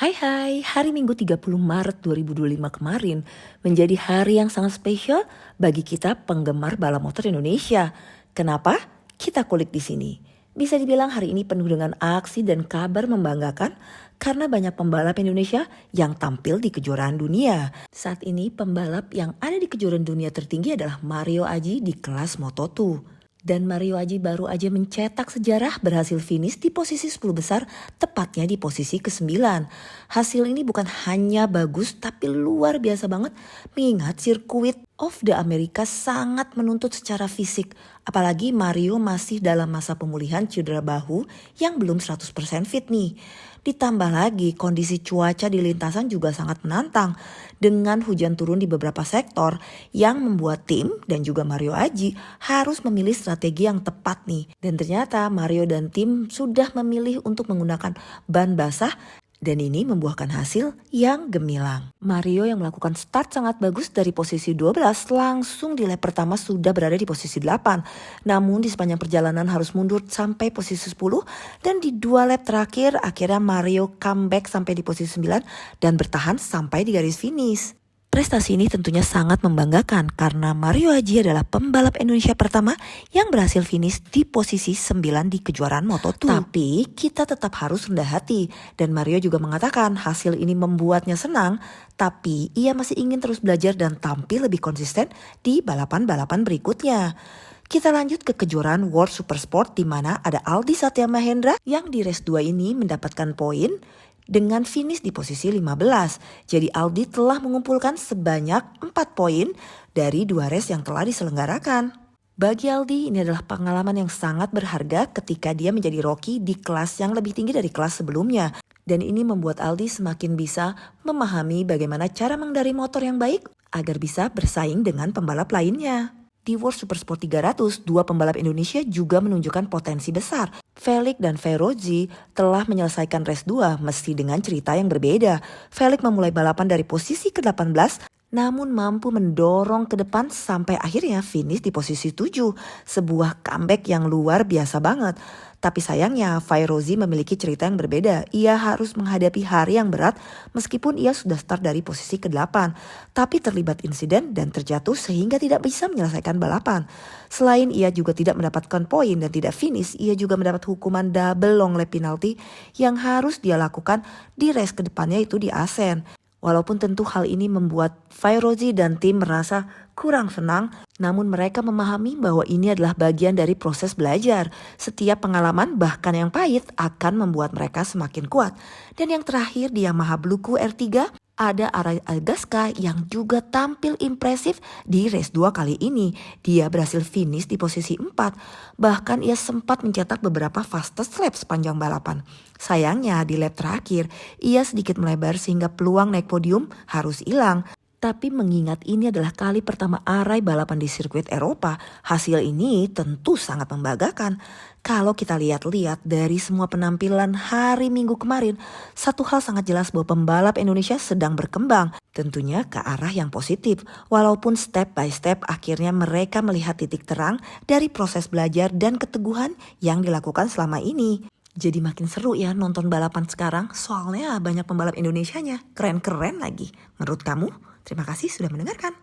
Hai, hari Minggu 30 Maret 2025 kemarin menjadi hari yang sangat spesial bagi kita penggemar balap motor Indonesia. Kenapa? Kita kulik di sini. Bisa dibilang hari ini penuh dengan aksi dan kabar membanggakan karena banyak pembalap Indonesia yang tampil di kejuaraan dunia. Saat ini pembalap yang ada di kejuaraan dunia tertinggi adalah Mario Aji di kelas Moto2. Dan Mario Aji baru aja mencetak sejarah berhasil finish di posisi 10 besar, tepatnya di posisi ke-9. Hasil ini bukan hanya bagus tapi luar biasa banget mengingat sirkuit of the America sangat menuntut secara fisik. Apalagi Mario masih dalam masa pemulihan cedera bahu yang belum 100% fit nih. Ditambah lagi kondisi cuaca di lintasan juga sangat menantang dengan hujan turun di beberapa sektor yang membuat tim dan juga Mario Aji harus memilih strategi yang tepat nih. Dan ternyata Mario dan tim sudah memilih untuk menggunakan ban basah dan ini membuahkan hasil yang gemilang. Mario yang melakukan start sangat bagus dari posisi 12 langsung di lap pertama sudah berada di posisi 8. Namun di sepanjang perjalanan harus mundur sampai posisi 10 dan di 2 lap terakhir akhirnya Mario comeback sampai di posisi 9 dan bertahan sampai di garis finish. Prestasi ini tentunya sangat membanggakan karena Mario Aji adalah pembalap Indonesia pertama yang berhasil finish di posisi 9 di kejuaraan Moto2. Tapi kita tetap harus rendah hati dan Mario juga mengatakan hasil ini membuatnya senang, tapi ia masih ingin terus belajar dan tampil lebih konsisten di balapan-balapan berikutnya. Kita lanjut ke kejuaraan World Super Sport di mana ada Aldi Satya Mahendra yang di race 2 ini mendapatkan poin dengan finish di posisi 15. Jadi Aldi telah mengumpulkan sebanyak 4 poin dari 2 race yang telah diselenggarakan. Bagi Aldi ini adalah pengalaman yang sangat berharga ketika dia menjadi rookie di kelas yang lebih tinggi dari kelas sebelumnya. Dan ini membuat Aldi semakin bisa memahami bagaimana cara mengendari motor yang baik agar bisa bersaing dengan pembalap lainnya. Di World Super Sport 300, 2 pembalap Indonesia juga menunjukkan potensi besar. Felix dan Faerozi telah menyelesaikan race 2 meski dengan cerita yang berbeda. Felix memulai balapan dari posisi ke-18 namun mampu mendorong ke depan sampai akhirnya finish di posisi 7. Sebuah comeback yang luar biasa banget. Tapi sayangnya Faerozi memiliki cerita yang berbeda. Ia harus menghadapi hari yang berat meskipun ia sudah start dari posisi ke-8. Tapi terlibat insiden dan terjatuh sehingga tidak bisa menyelesaikan balapan. Selain ia juga tidak mendapatkan poin dan tidak finish, ia juga mendapat hukuman double long lap penalty yang harus dia lakukan di race kedepannya itu di Asen. Walaupun tentu hal ini membuat Faerozi dan tim merasa kurang senang, namun mereka memahami bahwa ini adalah bagian dari proses belajar. Setiap pengalaman bahkan yang pahit akan membuat mereka semakin kuat. Dan yang terakhir di Yamaha Blueku R3 ada Arai Agaska yang juga tampil impresif di race 2 kali ini. Dia berhasil finish di posisi 4. Bahkan ia sempat mencetak beberapa fastest lap sepanjang balapan. Sayangnya di lap terakhir ia sedikit melebar sehingga peluang naik podium harus hilang. Tapi mengingat ini adalah kali pertama Arai balapan di sirkuit Eropa, hasil ini tentu sangat membanggakan. Kalau kita lihat-lihat dari semua penampilan hari Minggu kemarin, satu hal sangat jelas bahwa pembalap Indonesia sedang berkembang. Tentunya ke arah yang positif, walaupun step by step akhirnya mereka melihat titik terang dari proses belajar dan keteguhan yang dilakukan selama ini. Jadi makin seru ya nonton balapan sekarang, soalnya banyak pembalap Indonesianya, keren-keren lagi. Menurut kamu? Terima kasih sudah mendengarkan.